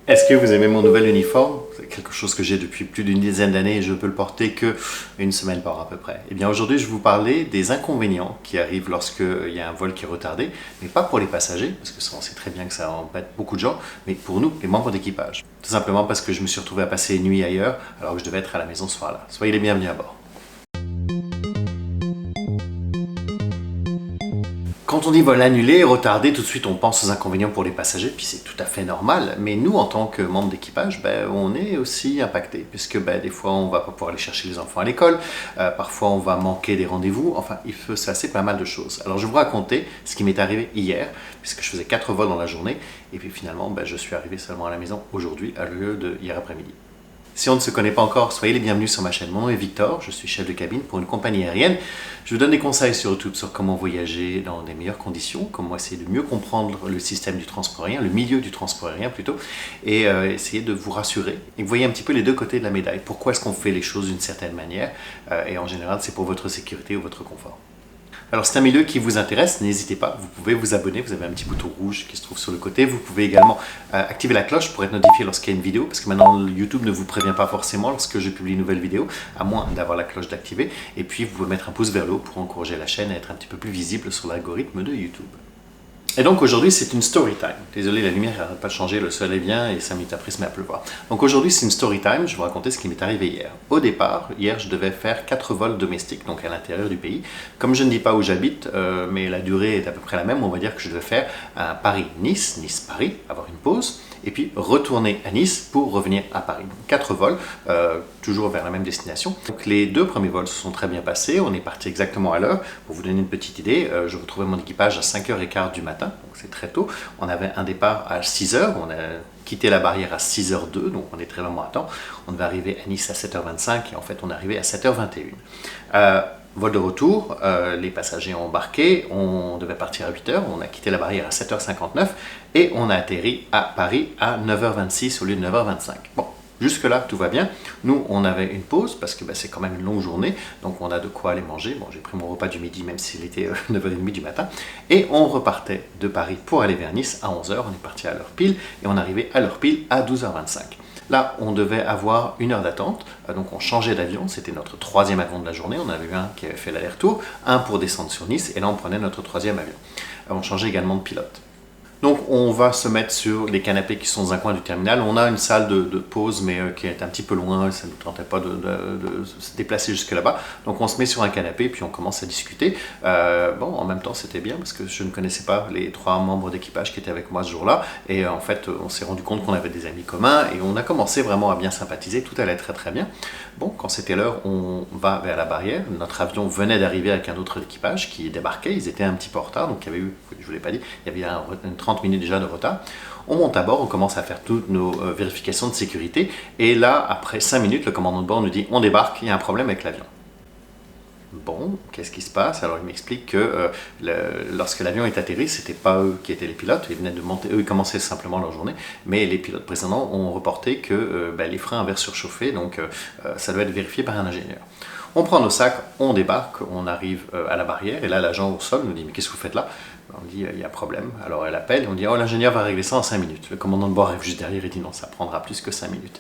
Est-ce que vous aimez mon nouvel uniforme? C'est quelque chose que j'ai depuis plus d'une dizaine d'années et je peux le porter que une semaine par an à peu près. Eh bien aujourd'hui je vais vous parler des inconvénients qui arrivent lorsqu'il y a un vol qui est retardé, mais pas pour les passagers, parce que ça, on sait très bien que ça embête beaucoup de gens, mais pour nous, les membres d'équipage. Tout simplement parce que je me suis retrouvé à passer une nuit ailleurs alors que je devais être à la maison ce soir-là. Soyez les bienvenus à bord. Quand on dit vol annulé, retardé, tout de suite on pense aux inconvénients pour les passagers, puis c'est tout à fait normal, mais nous en tant que membres d'équipage, on est aussi impacté, puisque des fois on va pas pouvoir aller chercher les enfants à l'école, parfois on va manquer des rendez-vous, enfin il faut se passer pas mal de choses. Alors je vais vous raconter ce qui m'est arrivé hier, puisque je faisais 4 vols dans la journée, et puis finalement je suis arrivé seulement à la maison aujourd'hui, à lieu de hier après-midi. Si on ne se connaît pas encore, soyez les bienvenus sur ma chaîne. Mon nom est Victor, je suis chef de cabine pour une compagnie aérienne. Je vous donne des conseils sur YouTube sur comment voyager dans des meilleures conditions, comment essayer de mieux comprendre le système du transport aérien, le milieu du transport aérien plutôt, et essayer de vous rassurer. Et vous voyez un petit peu les deux côtés de la médaille. Pourquoi est-ce qu'on fait les choses d'une certaine manière, et en général c'est pour votre sécurité ou votre confort. Alors c'est un milieu qui vous intéresse, n'hésitez pas, vous pouvez vous abonner, vous avez un petit bouton rouge qui se trouve sur le côté, vous pouvez également activer la cloche pour être notifié lorsqu'il y a une vidéo, parce que maintenant YouTube ne vous prévient pas forcément lorsque je publie une nouvelle vidéo, à moins d'avoir la cloche d'activer, et puis vous pouvez mettre un pouce vers le haut pour encourager la chaîne à être un petit peu plus visible sur l'algorithme de YouTube. Et donc aujourd'hui c'est une story time. Désolé, la lumière n'arrête pas de changer, le soleil vient et 5 minutes après il se met à pleuvoir. Donc aujourd'hui c'est une story time, je vais vous raconter ce qui m'est arrivé hier. Au départ, hier je devais faire 4 vols domestiques, donc à l'intérieur du pays. Comme je ne dis pas où j'habite, mais la durée est à peu près la même, on va dire que je devais faire un Paris-Nice, Nice-Paris, avoir une pause, et puis retourner à Nice pour revenir à Paris. Donc 4 vols, toujours vers la même destination. Donc les 2 premiers vols se sont très bien passés, on est parti exactement à l'heure. Pour vous donner une petite idée, je retrouvais mon équipage à 5h15 du matin, donc c'est très tôt. On avait un départ à 6h, on a quitté la barrière à 6h02, donc on est très vraiment à temps. On devait arriver à Nice à 7h25 et en fait on est arrivé à 7h21. Vol de retour, les passagers ont embarqué, on devait partir à 8h, on a quitté la barrière à 7h59 et on a atterri à Paris à 9h26 au lieu de 9h25. Bon, jusque-là, tout va bien. Nous, on avait une pause parce que c'est quand même une longue journée, donc on a de quoi aller manger. Bon, j'ai pris mon repas du midi, même s'il était 9h30 du matin. Et on repartait de Paris pour aller vers Nice à 11h. On est parti à l'heure pile et on arrivait à l'heure pile à 12h25. Là, on devait avoir 1 heure d'attente, donc on changeait d'avion, c'était notre 3e avion de la journée, on avait eu un qui avait fait l'aller-retour, un pour descendre sur Nice, et là on prenait notre 3e avion. On changeait également de pilote. Donc on va se mettre sur les canapés qui sont dans un coin du terminal. On a une salle de pause mais qui est un petit peu loin, ça ne nous tentait pas de se déplacer jusque là-bas. Donc on se met sur un canapé puis on commence à discuter. En même temps c'était bien parce que je ne connaissais pas les 3 membres d'équipage qui étaient avec moi ce jour-là. Et en fait on s'est rendu compte qu'on avait des amis communs et on a commencé vraiment à bien sympathiser, tout allait très très bien. Bon, quand c'était l'heure, on va vers la barrière. Notre avion venait d'arriver avec un autre équipage qui débarquait, ils étaient un petit peu en retard, donc il y avait eu, je ne vous l'ai pas dit, il y avait une 30 minutes déjà de retard. On monte à bord, on commence à faire toutes nos vérifications de sécurité, et là, après 5 minutes, le commandant de bord nous dit « on débarque, il y a un problème avec l'avion ». Bon, qu'est-ce qui se passe? Alors il m'explique que lorsque l'avion est atterri, c'était pas eux qui étaient les pilotes, ils venaient de monter, eux ils commençaient simplement leur journée, mais les pilotes précédents ont reporté que les freins avaient surchauffé, donc ça doit être vérifié par un ingénieur. On prend nos sacs, on débarque, on arrive à la barrière, et là l'agent au sol nous dit « mais qu'est-ce que vous faites là ?» On dit il y a un problème, alors elle appelle, on dit oh l'ingénieur va régler ça en 5 minutes. Le commandant de bord arrive juste derrière et dit non, ça prendra plus que 5 minutes.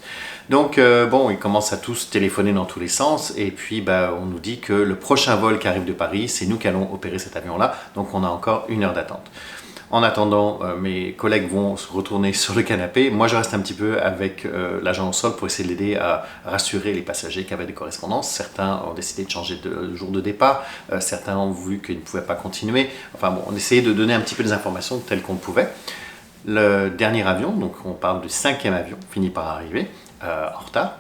Donc ils commencent à tous téléphoner dans tous les sens et puis on nous dit que le prochain vol qui arrive de Paris, c'est nous qui allons opérer cet avion-là, donc on a encore 1 heure d'attente. En attendant, mes collègues vont se retourner sur le canapé. Moi, je reste un petit peu avec l'agent au sol pour essayer de l'aider à rassurer les passagers qui avaient des correspondances. Certains ont décidé de changer de jour de départ. Certains ont vu qu'ils ne pouvaient pas continuer. Enfin bon, on essayait de donner un petit peu des informations telles qu'on pouvait. Le dernier avion, donc on parle du 5e avion, finit par arriver en retard.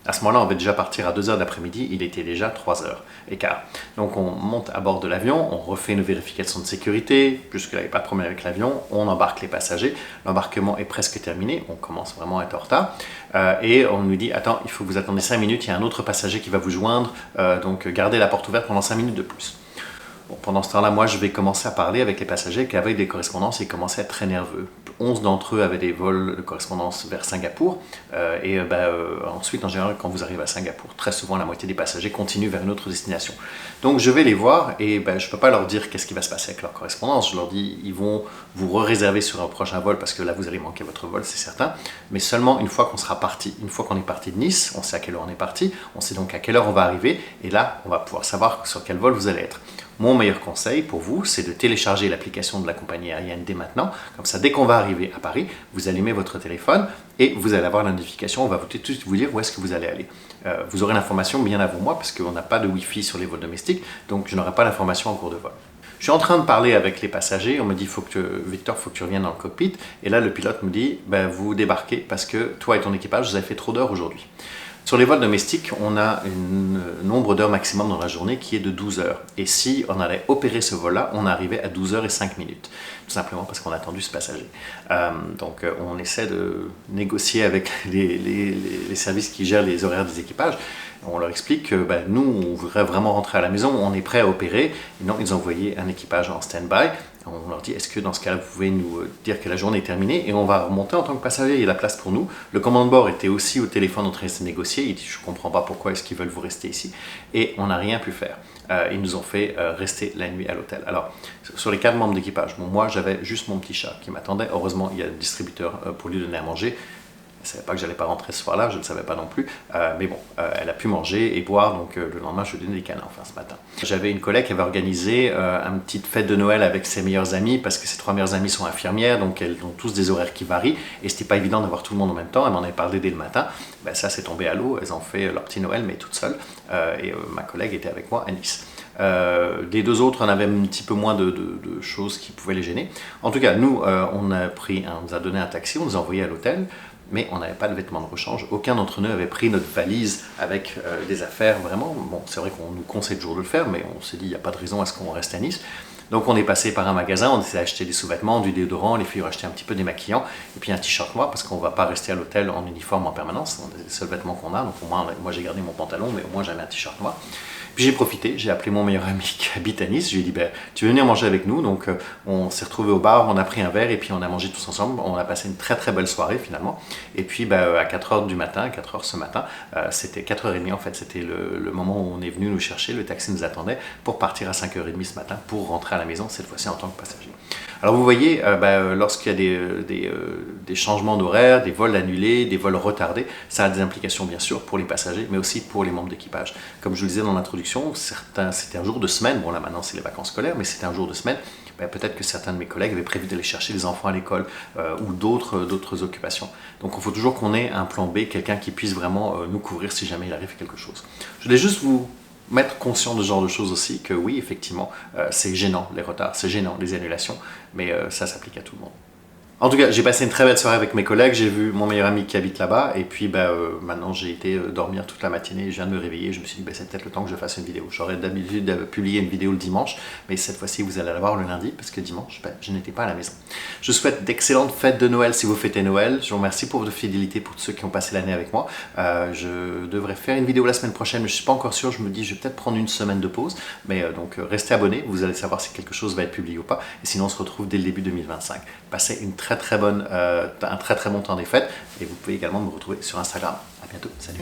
À ce moment-là, on devait déjà partir à 2h d'après-midi, il était déjà 3h15. Donc on monte à bord de l'avion, on refait une vérification de sécurité, jusque-là il n'y a pas de problème avec l'avion, on embarque les passagers, l'embarquement est presque terminé, on commence vraiment à être en retard, et on nous dit « Attends, il faut que vous attendiez 5 minutes, il y a un autre passager qui va vous joindre, donc gardez la porte ouverte pendant 5 minutes de plus ». Bon, pendant ce temps-là, moi, je vais commencer à parler avec les passagers qui avaient des correspondances et commençaient à être très nerveux. 11 d'entre eux avaient des vols de correspondance vers Singapour. Ensuite, en général, quand vous arrivez à Singapour, très souvent la moitié des passagers continuent vers une autre destination. Donc je vais les voir et je ne peux pas leur dire qu'est-ce qui va se passer avec leur correspondance. Je leur dis, ils vont vous réserver sur un prochain vol parce que là vous allez manquer votre vol, c'est certain. Mais seulement une fois qu'on sera parti. Une fois qu'on est parti de Nice, on sait à quelle heure on est parti, on sait donc à quelle heure on va arriver et là on va pouvoir savoir sur quel vol vous allez être. Mon meilleur conseil pour vous, c'est de télécharger l'application de la compagnie aérienne dès maintenant. Comme ça, dès qu'on va arriver à Paris, vous allumez votre téléphone et vous allez avoir la notification. On va tout de suite vous dire où est-ce que vous allez aller. Vous aurez l'information bien avant moi parce qu'on n'a pas de Wi-Fi sur les vols domestiques, donc je n'aurai pas l'information en cours de vol. Je suis en train de parler avec les passagers, on me dit Victor, il faut que tu reviennes dans le cockpit. Et là, le pilote me dit, vous débarquez parce que toi et ton équipage, vous avez fait trop d'heures aujourd'hui. Sur les vols domestiques, on a un nombre d'heures maximum dans la journée qui est de 12 heures. Et si on allait opérer ce vol-là, on arrivait à 12 heures et 5 minutes. Tout simplement parce qu'on a attendu ce passager. Donc on essaie de négocier avec les services qui gèrent les horaires des équipages. On leur explique que nous, on voudrait vraiment rentrer à la maison, on est prêt à opérer. Et non, ils ont envoyé un équipage en stand-by. On leur dit, est-ce que dans ce cas-là, vous pouvez nous dire que la journée est terminée et on va remonter en tant que passager, il y a la place pour nous. Le commandant de bord était aussi au téléphone en train de se négocier, il dit, je ne comprends pas pourquoi est-ce qu'ils veulent vous rester ici. Et on n'a rien pu faire. Ils nous ont fait rester la nuit à l'hôtel. Alors, sur les 4 membres d'équipage, moi j'avais juste mon petit chat qui m'attendait. Heureusement, il y a le distributeur pour lui donner à manger. Elle ne savait pas que j'allais pas rentrer ce soir-là, je ne le savais pas non plus. Mais bon, elle a pu manger et boire, donc le lendemain, je lui ai donné des câlins, enfin ce matin. J'avais une collègue qui avait organisé une petite fête de Noël avec ses meilleures amies, parce que ses 3 meilleures amies sont infirmières, donc elles ont tous des horaires qui varient, et c'était pas évident d'avoir tout le monde en même temps. Elle m'en avait parlé dès le matin. Ça, c'est tombé à l'eau, elles ont fait leur petit Noël, mais toutes seules. Ma collègue était avec moi à Nice. Les 2 autres, on avait un petit peu moins de choses qui pouvaient les gêner. En tout cas, nous, on nous a donné un taxi, on nous a envoyés à l'hôtel, mais on n'avait pas de vêtements de rechange. Aucun d'entre nous avait pris notre valise avec des affaires, vraiment. Bon, c'est vrai qu'on nous conseille toujours de le faire, mais on s'est dit, il n'y a pas de raison à ce qu'on reste à Nice. Donc on est passé par un magasin, on s'est acheté des sous-vêtements, du déodorant, les filles ont acheté un petit peu démaquillant, et puis un t-shirt noir, parce qu'on ne va pas rester à l'hôtel en uniforme en permanence, c'est les seuls vêtements qu'on a, donc au moins, moi j'ai gardé mon pantalon, mais au moins j'avais un t-shirt noir. Puis j'ai profité, j'ai appelé mon meilleur ami qui habite à Nice, je lui ai dit tu veux venir manger avec nous, donc on s'est retrouvés au bar, on a pris un verre et puis on a mangé tous ensemble, on a passé une très très belle soirée finalement. Et puis à 4h du matin, 4h ce matin, c'était 4h30 en fait, c'était le moment où on est venu nous chercher, le taxi nous attendait pour partir à 5h30 ce matin pour rentrer à la maison, cette fois-ci en tant que passager. Alors vous voyez, lorsqu'il y a des changements d'horaire, des vols annulés, des vols retardés, ça a des implications bien sûr pour les passagers, mais aussi pour les membres d'équipage. Comme je le disais dans l'introduction, c'était un jour de semaine, bon là maintenant c'est les vacances scolaires, mais c'était un jour de semaine, peut-être que certains de mes collègues avaient prévu d'aller chercher les enfants à l'école ou d'autres occupations. Donc il faut toujours qu'on ait un plan B, quelqu'un qui puisse vraiment nous couvrir si jamais il arrive quelque chose. Je voulais juste vous mettre conscient de ce genre de choses aussi, que oui, effectivement, c'est gênant les retards, c'est gênant les annulations, mais ça s'applique à tout le monde. En tout cas, j'ai passé une très belle soirée avec mes collègues, j'ai vu mon meilleur ami qui habite là-bas, et puis maintenant j'ai été dormir toute la matinée, je viens de me réveiller, je me suis dit c'est peut-être le temps que je fasse une vidéo. J'aurais d'habitude de publier une vidéo le dimanche, mais cette fois-ci vous allez la voir le lundi, parce que dimanche, je n'étais pas à la maison. Je vous souhaite d'excellentes fêtes de Noël si vous fêtez Noël, je vous remercie pour votre fidélité, pour tous ceux qui ont passé l'année avec moi. Je devrais faire une vidéo la semaine prochaine, mais je ne suis pas encore sûr, je me dis je vais peut-être prendre une semaine de pause, mais donc restez abonnés, vous allez savoir si quelque chose va être publié ou pas, et sinon on se retrouve dès le début 2025. Passez un très bon temps des fêtes et vous pouvez également me retrouver sur Instagram. À bientôt, salut.